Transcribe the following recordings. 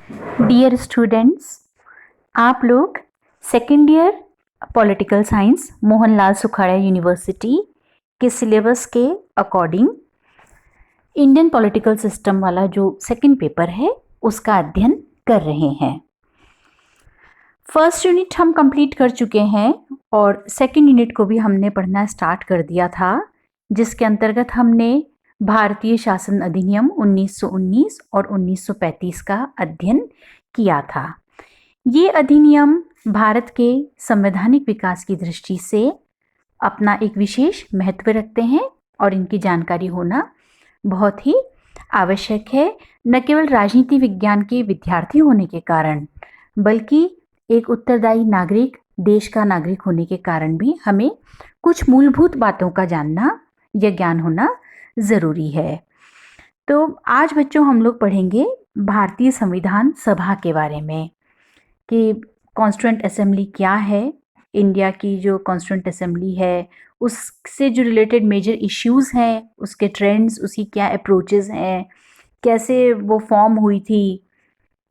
Dear students, आप लोग second year political science Mohanlal Sukhadia university के सिलेबस के अकॉर्डिंग इंडियन पॉलिटिकल सिस्टम वाला जो सेकंड पेपर है उसका अध्ययन कर रहे हैं। फर्स्ट यूनिट हम कंप्लीट कर चुके हैं और सेकंड यूनिट को भी हमने पढ़ना स्टार्ट कर दिया था, जिसके अंतर्गत हमने भारतीय शासन अधिनियम 1919 और 1935 का अध्ययन किया था। ये अधिनियम भारत के संवैधानिक विकास की दृष्टि से अपना एक विशेष महत्व रखते हैं और इनकी जानकारी होना बहुत ही आवश्यक है, न केवल राजनीति विज्ञान के विद्यार्थी होने के कारण बल्कि एक उत्तरदायी नागरिक, देश का नागरिक होने के कारण भी हमें कुछ मूलभूत बातों का जानना या ज्ञान होना ज़रूरी है। तो आज बच्चों हम लोग पढ़ेंगे भारतीय संविधान सभा के बारे में कि कॉन्स्टिट्यूएंट असेंबली क्या है, इंडिया की जो कॉन्स्टिट्यूएंट असेंबली है उससे जो रिलेटेड मेजर इश्यूज़ हैं, उसके ट्रेंड्स, उसकी क्या अप्रोचेज़ हैं, कैसे वो फॉर्म हुई थी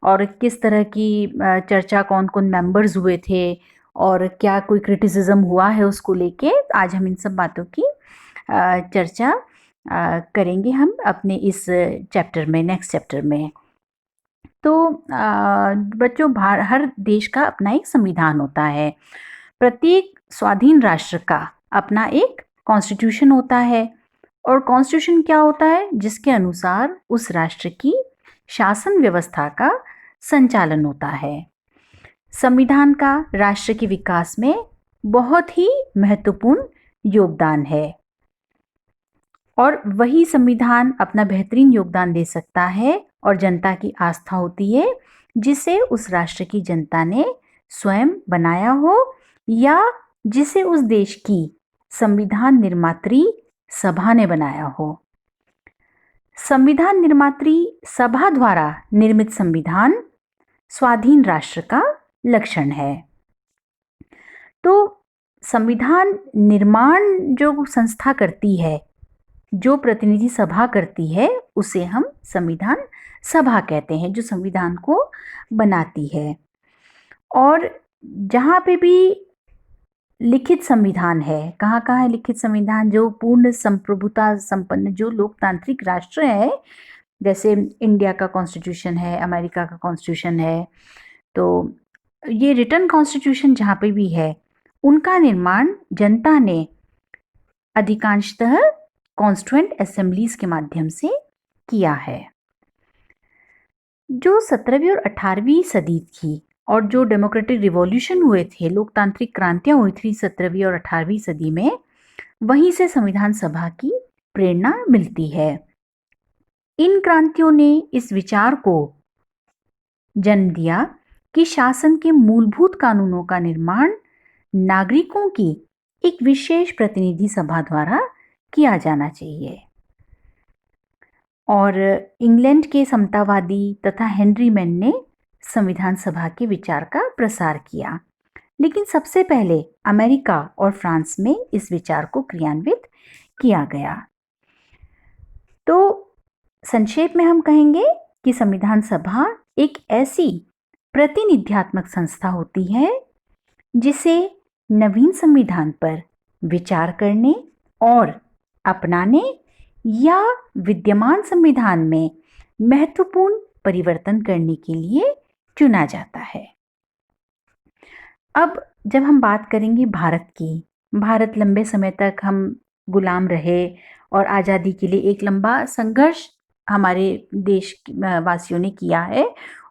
और किस तरह की चर्चा, कौन कौन मेंबर्स हुए थे और क्या कोई क्रिटिसिज्म हुआ है उसको लेके। आज हम इन सब बातों की चर्चा करेंगे हम अपने इस चैप्टर में, नेक्स्ट चैप्टर में। तो बच्चों, हर देश का अपना एक संविधान होता है। प्रत्येक स्वाधीन राष्ट्र का अपना एक कॉन्स्टिट्यूशन होता है और कॉन्स्टिट्यूशन क्या होता है, जिसके अनुसार उस राष्ट्र की शासन व्यवस्था का संचालन होता है। संविधान का राष्ट्र के विकास में बहुत ही महत्वपूर्ण योगदान है और वही संविधान अपना बेहतरीन योगदान दे सकता है और जनता की आस्था होती है जिसे उस राष्ट्र की जनता ने स्वयं बनाया हो या जिसे उस देश की संविधान निर्मात्री सभा ने बनाया हो। संविधान निर्मात्री सभा द्वारा निर्मित संविधान स्वाधीन राष्ट्र का लक्षण है। तो संविधान निर्माण जो संस्था करती है, जो प्रतिनिधि सभा करती है, उसे हम संविधान सभा कहते हैं, जो संविधान को बनाती है। और जहाँ पे भी लिखित संविधान है, कहाँ कहाँ है लिखित संविधान, जो पूर्ण संप्रभुता संपन्न जो लोकतांत्रिक राष्ट्र है, जैसे इंडिया का कॉन्स्टिट्यूशन है, अमेरिका का कॉन्स्टिट्यूशन है, तो ये रिटन कॉन्स्टिट्यूशन जहाँ पे भी है, उनका निर्माण जनता ने अधिकांशतः कॉन्स्टिट्यूएंट असेंबलीज के माध्यम से किया है। जो 17वीं और 18वीं सदी थी और जो डेमोक्रेटिक रिवॉल्यूशन हुए थे, लोकतांत्रिक क्रांतियां हुई थी 17वीं और 18वीं सदी में, वहीं से संविधान सभा की प्रेरणा मिलती है। इन क्रांतियों ने इस विचार को जन्म दिया कि शासन के मूलभूत कानूनों का निर्माण नागरिकों की एक विशेष प्रतिनिधि सभा द्वारा किया जाना चाहिए। और इंग्लैंड के समतावादी तथा हेनरी मैन ने संविधान सभा के विचार का प्रसार किया, लेकिन सबसे पहले अमेरिका और फ्रांस में इस विचार को क्रियान्वित किया गया। तो संक्षेप में हम कहेंगे कि संविधान सभा एक ऐसी प्रतिनिध्यात्मक संस्था होती है जिसे नवीन संविधान पर विचार करने और अपनाने या विद्यमान संविधान में महत्वपूर्ण परिवर्तन करने के लिए चुना जाता है। अब जब हम बात करेंगे भारत की, भारत लंबे समय तक हम गुलाम रहे और आज़ादी के लिए एक लंबा संघर्ष हमारे देश वासियों ने किया है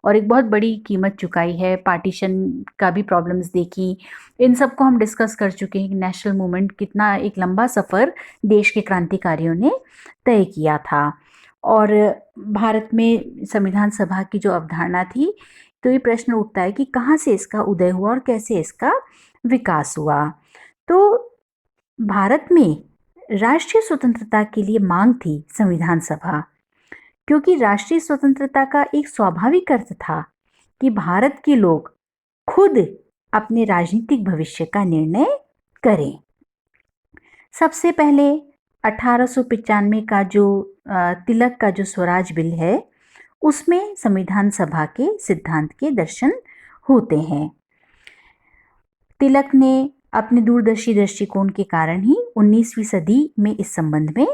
और एक बहुत बड़ी कीमत चुकाई है। पार्टीशन का भी प्रॉब्लम्स देखी, इन सब को हम डिस्कस कर चुके हैं कि नेशनल मूवमेंट कितना एक लंबा सफ़र देश के क्रांतिकारियों ने तय किया था। और भारत में संविधान सभा की जो अवधारणा थी, तो ये प्रश्न उठता है कि कहाँ से इसका उदय हुआ और कैसे इसका विकास हुआ। तो भारत में राष्ट्रीय स्वतंत्रता के लिए मांग थी संविधान सभा, क्योंकि राष्ट्रीय स्वतंत्रता का एक स्वाभाविक अर्थ था कि भारत के लोग खुद अपने राजनीतिक भविष्य का निर्णय करें। सबसे पहले 1895 का जो तिलक का जो स्वराज बिल है, उसमें संविधान सभा के सिद्धांत के दर्शन होते हैं। तिलक ने अपने दूरदर्शी दृष्टिकोण के कारण ही 19वीं सदी में इस संबंध में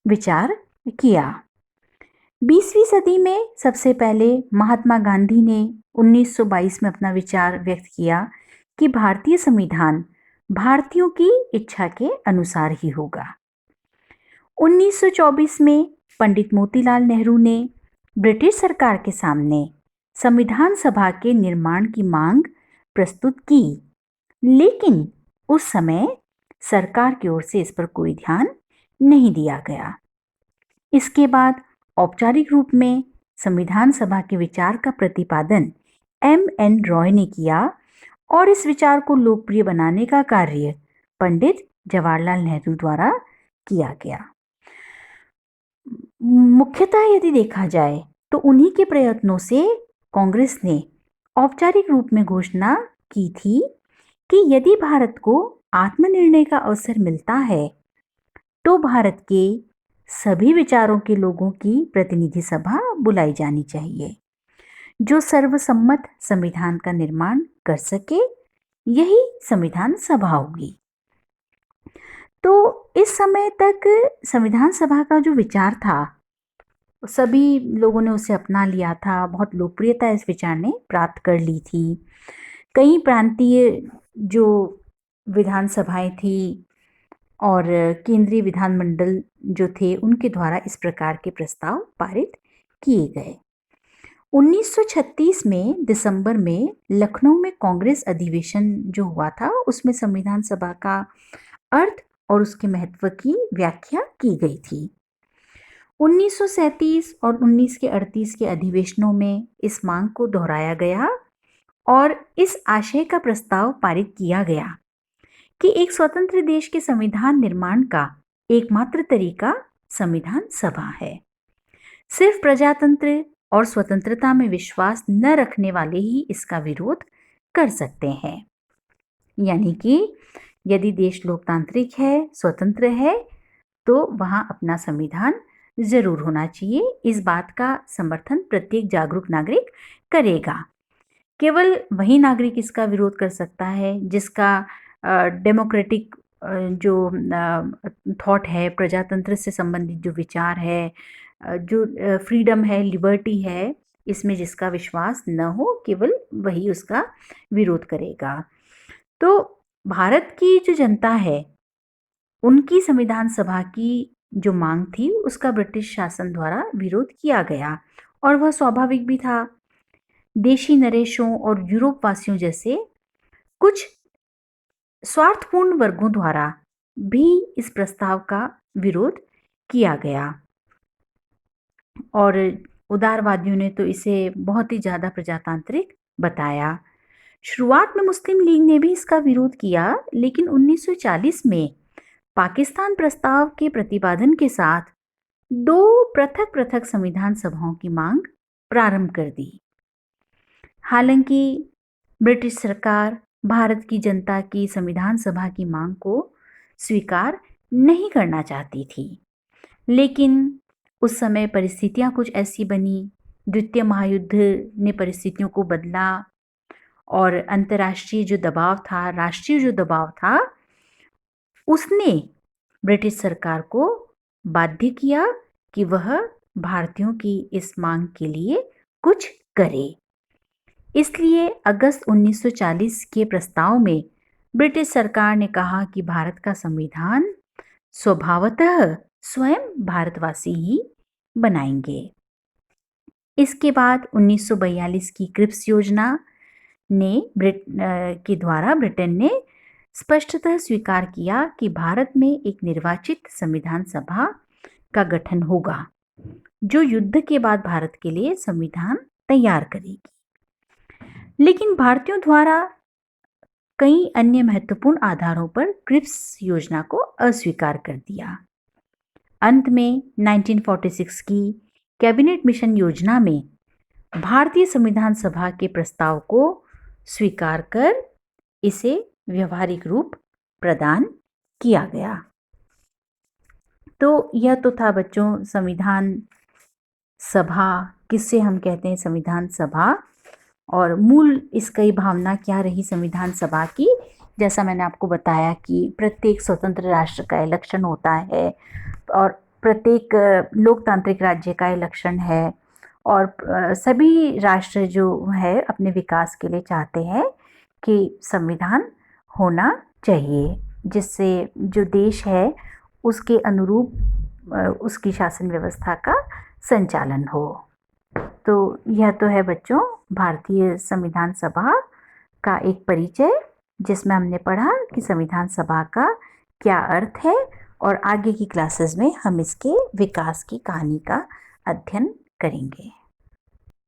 विचार किया। 20वीं सदी में सबसे पहले महात्मा गांधी ने 1922 में अपना विचार व्यक्त किया कि भारतीय संविधान भारतीयों की इच्छा के अनुसार ही होगा। 1924 में पंडित मोतीलाल नेहरू ने ब्रिटिश सरकार के सामने संविधान सभा के निर्माण की मांग प्रस्तुत की, लेकिन उस समय सरकार की ओर से इस पर कोई ध्यान नहीं दिया गया। इसके बाद औपचारिक रूप में संविधान सभा के विचार का प्रतिपादन M.N. रॉय ने किया और इस विचार को लोकप्रिय बनाने का कार्य पंडित जवाहरलाल नेहरू द्वारा किया गया। मुख्यतः यदि देखा जाए तो उन्हीं के प्रयत्नों से कांग्रेस ने औपचारिक रूप में घोषणा की थी कि यदि भारत को आत्मनिर्णय का अवसर मिलता है तो भारत के सभी विचारों के लोगों की प्रतिनिधि सभा बुलाई जानी चाहिए, जो सर्वसम्मत संविधान का निर्माण कर सके। यही संविधान सभा होगी। तो इस समय तक संविधान सभा का जो विचार था सभी लोगों ने उसे अपना लिया था। बहुत लोकप्रियता इस विचार ने प्राप्त कर ली थी। कई प्रांतीय जो विधानसभाएं थी और केंद्रीय विधानमंडल जो थे उनके द्वारा इस प्रकार के प्रस्ताव पारित किए गए। 1936 में दिसंबर में लखनऊ में कांग्रेस अधिवेशन जो हुआ था उसमें संविधान सभा का अर्थ और उसके महत्व की व्याख्या की गई थी। 1937 और 1938 के अधिवेशनों में इस मांग को दोहराया गया और इस आशय का प्रस्ताव पारित किया गया कि एक स्वतंत्र देश के संविधान निर्माण का एकमात्र तरीका संविधान सभा है। सिर्फ प्रजातंत्र और स्वतंत्रता में विश्वास न रखने वाले ही इसका विरोध कर सकते हैं। यानी कि यदि देश लोकतांत्रिक है, स्वतंत्र है, तो वहां अपना संविधान जरूर होना चाहिए। इस बात का समर्थन प्रत्येक जागरूक नागरिक करेगा। केवल वही नागरिक इसका विरोध कर सकता है जिसका डेमोक्रेटिक जो थॉट है, प्रजातंत्र से संबंधित जो विचार है, जो फ्रीडम है, लिबर्टी है, इसमें जिसका विश्वास न हो, केवल वही उसका विरोध करेगा। तो भारत की जो जनता है उनकी संविधान सभा की जो मांग थी उसका ब्रिटिश शासन द्वारा विरोध किया गया और वह स्वाभाविक भी था। देशी नरेशों और यूरोप वासियों जैसे कुछ स्वार्थपूर्ण वर्गों द्वारा भी इस प्रस्ताव का विरोध किया गया और उदारवादियों ने तो इसे बहुत ही ज़्यादा प्रजातांत्रिक बताया। शुरुआत में मुस्लिम लीग ने भी इसका विरोध किया, लेकिन 1940 में पाकिस्तान प्रस्ताव के प्रतिपादन के साथ दो पृथक पृथक संविधान सभाओं की मांग प्रारंभ कर दी। हालांकि ब्रिटिश सरकार भारत की जनता की संविधान सभा की मांग को स्वीकार नहीं करना चाहती थी, लेकिन उस समय परिस्थितियां कुछ ऐसी बनी, द्वितीय महायुद्ध ने परिस्थितियों को बदला और अंतर्राष्ट्रीय जो दबाव था, राष्ट्रीय जो दबाव था, उसने ब्रिटिश सरकार को बाध्य किया कि वह भारतीयों की इस मांग के लिए कुछ करे। इसलिए अगस्त 1940 के प्रस्ताव में ब्रिटिश सरकार ने कहा कि भारत का संविधान स्वभावतः स्वयं भारतवासी ही बनाएंगे। इसके बाद 1942 की क्रिप्स योजना ने के द्वारा ब्रिटेन ने स्पष्टतः स्वीकार किया कि भारत में एक निर्वाचित संविधान सभा का गठन होगा जो युद्ध के बाद भारत के लिए संविधान तैयार करेगी। लेकिन भारतीयों द्वारा कई अन्य महत्वपूर्ण आधारों पर क्रिप्स योजना को अस्वीकार कर दिया। अंत में 1946 की कैबिनेट मिशन योजना में भारतीय संविधान सभा के प्रस्ताव को स्वीकार कर इसे व्यवहारिक रूप प्रदान किया गया। तो यह तो था बच्चों संविधान सभा, किससे हम कहते हैं संविधान सभा, और मूल इसकी भावना क्या रही संविधान सभा की। जैसा मैंने आपको बताया कि प्रत्येक स्वतंत्र राष्ट्र का इलेक्शन होता है और प्रत्येक लोकतांत्रिक राज्य का इलेक्शन है, और सभी राष्ट्र जो है अपने विकास के लिए चाहते हैं कि संविधान होना चाहिए, जिससे जो देश है उसके अनुरूप उसकी शासन व्यवस्था का संचालन हो। तो यह तो है बच्चों भारतीय संविधान सभा का एक परिचय, जिसमें हमने पढ़ा कि संविधान सभा का क्या अर्थ है, और आगे की क्लासेस में हम इसके विकास की कहानी का अध्ययन करेंगे।